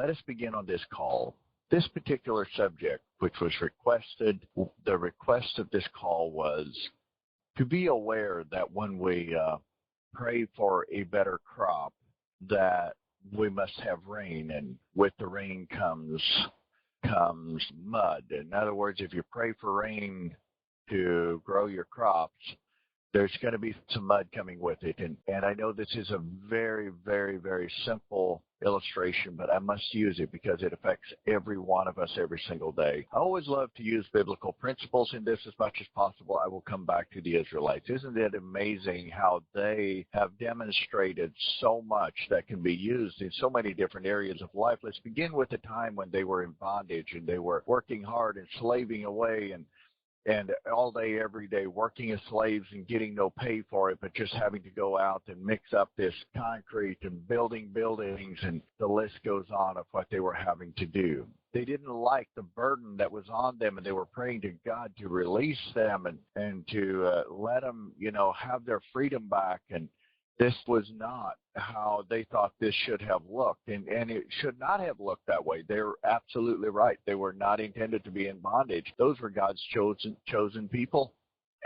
let us begin on this call. This particular subject, which was requested, the request of this call was to be aware that when we pray for a better crop, that we must have rain, and with the rain comes mud. In other words, if you pray for rain to grow your crops, there's going to be some mud coming with it. And I know this is a very, very, very simple illustration, but I must use it because it affects every one of us every single day. I always love to use biblical principles in this as much as possible. I will come back to the Israelites. Isn't it amazing how they have demonstrated so much that can be used in so many different areas of life? Let's begin with the time when they were in bondage and they were working hard and slaving away and all day, every day, working as slaves and getting no pay for it, but just having to go out and mix up this concrete and building buildings, and the list goes on of what they were having to do. They didn't like the burden that was on them, and they were praying to God to release them and to let them, have their freedom back. And this was not how they thought this should have looked, and it should not have looked that way. They're absolutely right. They were not intended to be in bondage. Those were God's chosen people,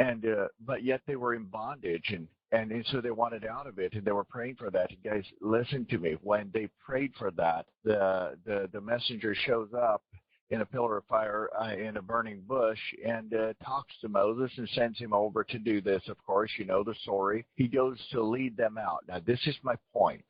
and but yet they were in bondage, and so they wanted out of it, and they were praying for that. And guys, listen to me. When they prayed for that, the messenger shows up in a pillar of fire in a burning bush and talks to Moses and sends him over to do this. Of course, you know the story. He goes to lead them out. Now, this is my point.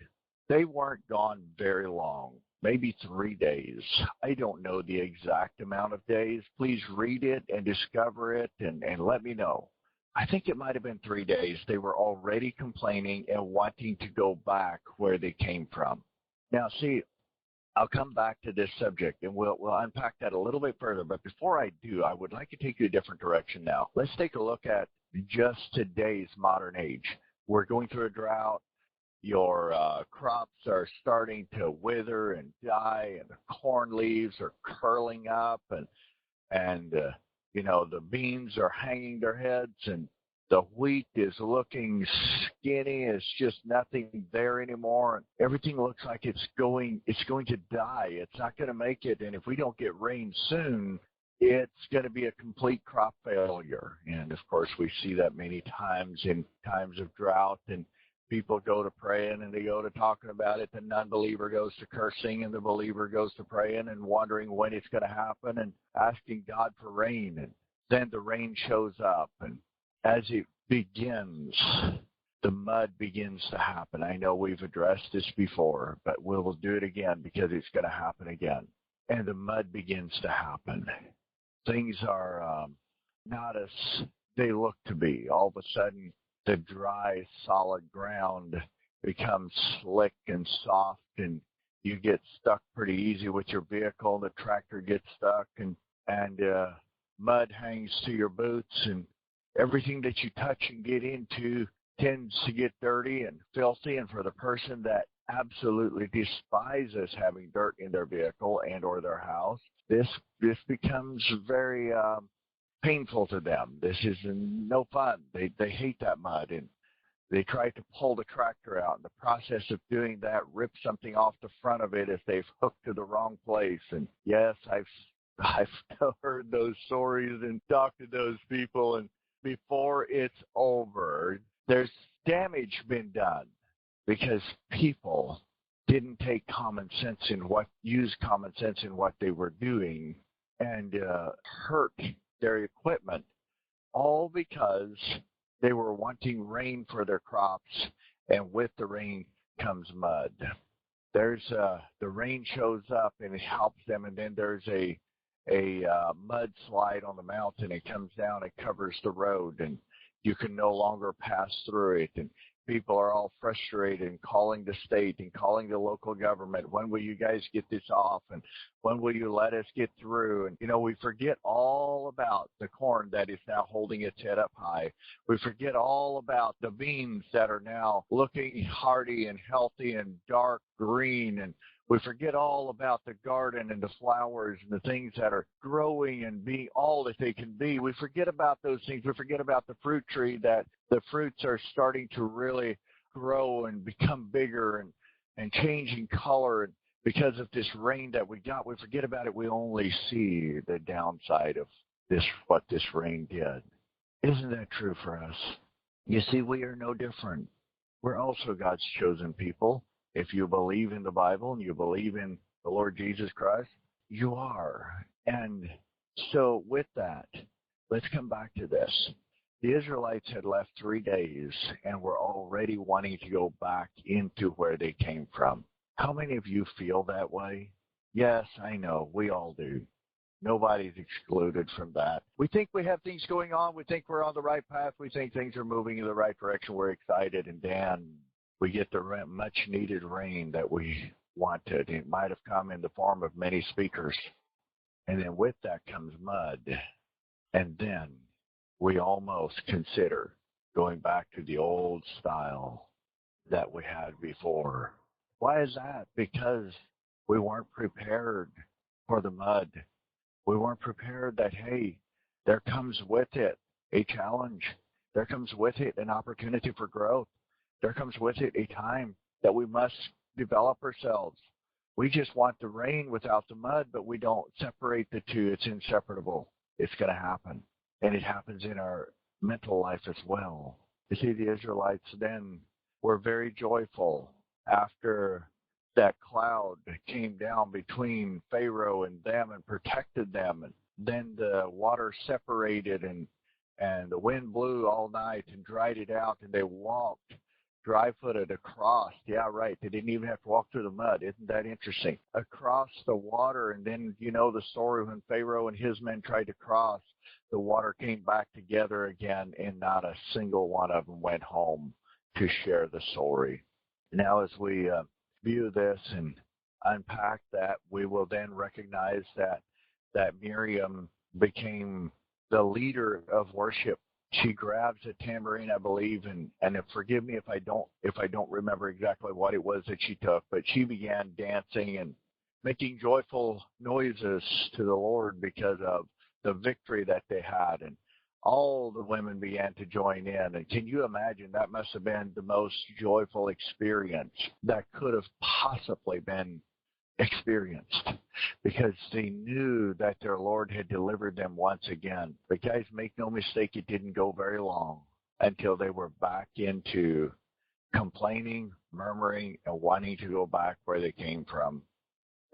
They weren't gone very long, maybe 3 days. I don't know the exact amount of days. Please read it and discover it and let me know. I think it might have been 3 days. They were already complaining and wanting to go back where they came from. Now, see, I'll come back to this subject, and we'll unpack that a little bit further. But before I do, I would like to take you a different direction now. Let's take a look at just today's modern age. We're going through a drought. Your crops are starting to wither and die, and the corn leaves are curling up, and the beans are hanging their heads, and the wheat is looking skinny. It's just nothing there anymore. Everything looks like it's going to die. It's not going to make it. And if we don't get rain soon, it's going to be a complete crop failure. And of course, we see that many times in times of drought, and people go to praying and they go to talking about it. The non-believer goes to cursing, and the believer goes to praying and wondering when it's going to happen and asking God for rain. And then the rain shows up, and as it begins, the mud begins to happen. I know we've addressed this before, but we'll do it again because it's going to happen again. And the mud begins to happen. Things are not as they look to be. All of a sudden, the dry, solid ground becomes slick and soft, and you get stuck pretty easy with your vehicle. The tractor gets stuck, and mud hangs to your boots, and everything that you touch and get into tends to get dirty and filthy. And for the person that absolutely despises having dirt in their vehicle and or their house, this becomes very painful to them. This is no fun. They hate that mud, and they try to pull the tractor out. In the process of doing that, rip something off the front of it if they've hooked to the wrong place. And yes, I've heard those stories and talked to those people, and before it's over, there's damage been done because people didn't use common sense in what they were doing, and hurt their equipment, all because they were wanting rain for their crops, and with the rain comes mud. The rain shows up and it helps them, and then there's a mudslide on the mountain. It comes down and covers the road, and you can no longer pass through it. And people are all frustrated and calling the state and calling the local government. When will you guys get this off? And when will you let us get through? And, we forget all about the corn that is now holding its head up high. We forget all about the beans that are now looking hardy and healthy and dark green. And we forget all about the garden and the flowers and the things that are growing and being all that they can be. We forget about those things. We forget about the fruit tree, that the fruits are starting to really grow and become bigger and change in color. And because of this rain that we got, we forget about it. We only see the downside of what this rain did. Isn't that true for us? You see, we are no different. We're also God's chosen people. If you believe in the Bible and you believe in the Lord Jesus Christ, you are. And so with that, let's come back to this. The Israelites had left 3 days and were already wanting to go back into where they came from. How many of you feel that way? Yes, I know. We all do. Nobody's excluded from that. We think we have things going on. We think we're on the right path. We think things are moving in the right direction. We're excited, and then we get the much-needed rain that we wanted. It might have come in the form of many speakers. And then with that comes mud. And then we almost consider going back to the old style that we had before. Why is that? Because we weren't prepared for the mud. We weren't prepared that, hey, there comes with it a challenge. There comes with it an opportunity for growth. There comes with it a time that we must develop ourselves. We just want the rain without the mud, but we don't separate the two. It's inseparable. It's going to happen. And it happens in our mental life as well. You see, the Israelites then were very joyful after that cloud came down between Pharaoh and them and protected them. And then the water separated and the wind blew all night and dried it out, and they walked dry-footed across. Yeah, right. They didn't even have to walk through the mud. Isn't that interesting? Across the water, and then you know the story when Pharaoh and his men tried to cross, the water came back together again, and not a single one of them went home to share the story. Now, as we view this and unpack that, we will then recognize that Miriam became the leader of worship. She grabs a tambourine, I believe, and forgive me if I don't remember exactly what it was that she took, but she began dancing and making joyful noises to the Lord because of the victory that they had, and all the women began to join in. And can you imagine, that must have been the most joyful experience that could have possibly been experienced, because they knew that their Lord had delivered them once again. But guys, make no mistake, it didn't go very long until they were back into complaining, murmuring, and wanting to go back where they came from.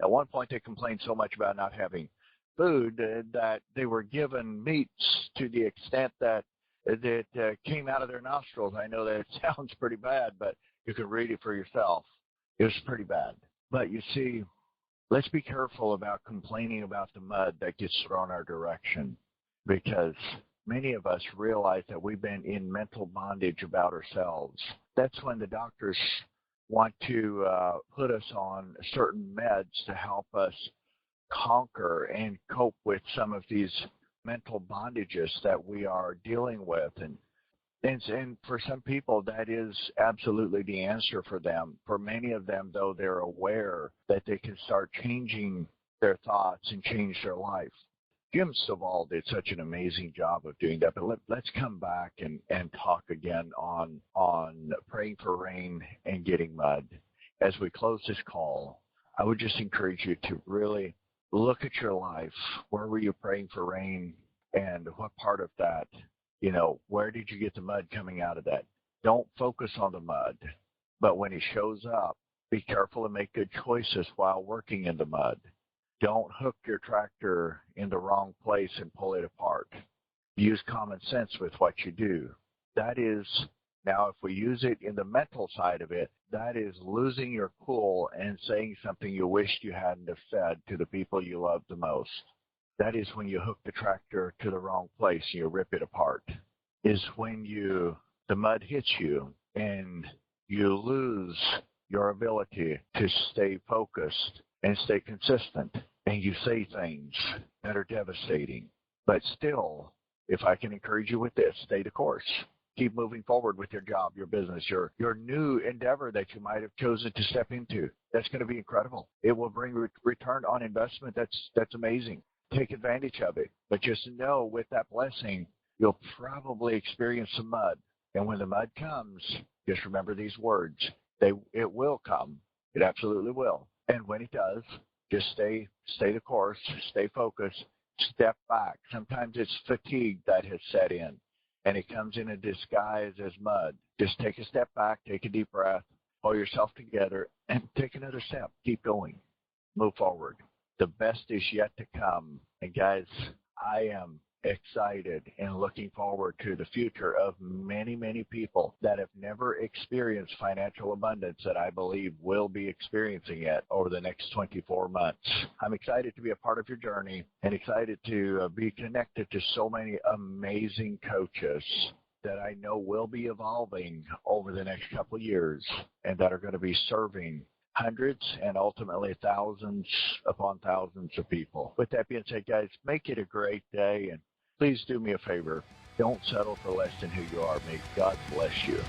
At one point, they complained so much about not having food that they were given meats to the extent that it came out of their nostrils. I know that it sounds pretty bad, but you can read it for yourself. It was pretty bad. But you see, let's be careful about complaining about the mud that gets thrown our direction, because many of us realize that we've been in mental bondage about ourselves. That's when the doctors want to put us on certain meds to help us conquer and cope with some of these mental bondages that we are dealing with. And for some people, that is absolutely the answer for them. For many of them, though, they're aware that they can start changing their thoughts and change their life. Jim Stovall did such an amazing job of doing that. But let's come back and talk again on praying for rain and getting mud. As we close this call, I would just encourage you to really look at your life. Where were you praying for rain, and what part of that? You know, where did you get the mud coming out of that? Don't focus on the mud, but when it shows up, be careful and make good choices while working in the mud. Don't hook your tractor in the wrong place and pull it apart. Use common sense with what you do. That is, now if we use it in the mental side of it, that is losing your cool and saying something you wished you hadn't have said to the people you love the most. That is when you hook the tractor to the wrong place and you rip it apart. Is when the mud hits you and you lose your ability to stay focused and stay consistent, and you say things that are devastating. But still, if I can encourage you with this, stay the course. Keep moving forward with your job, your business, your new endeavor that you might have chosen to step into. That's going to be incredible. It will bring return on investment. That's amazing. Take advantage of it. But just know, with that blessing, you'll probably experience some mud. And when the mud comes, just remember these words. It will come. It absolutely will. And when it does, just stay the course, stay focused, step back. Sometimes it's fatigue that has set in, and it comes in a disguise as mud. Just take a step back, take a deep breath, pull yourself together, and take another step. Keep going. Move forward. The best is yet to come. And guys, I am excited and looking forward to the future of many, many people that have never experienced financial abundance that I believe will be experiencing it over the next 24 months. I'm excited to be a part of your journey and excited to be connected to so many amazing coaches that I know will be evolving over the next couple of years and that are going to be serving hundreds and ultimately thousands upon thousands of people. With that being said, guys, make it a great day, and please do me a favor. Don't settle for less than who you are. May God bless you.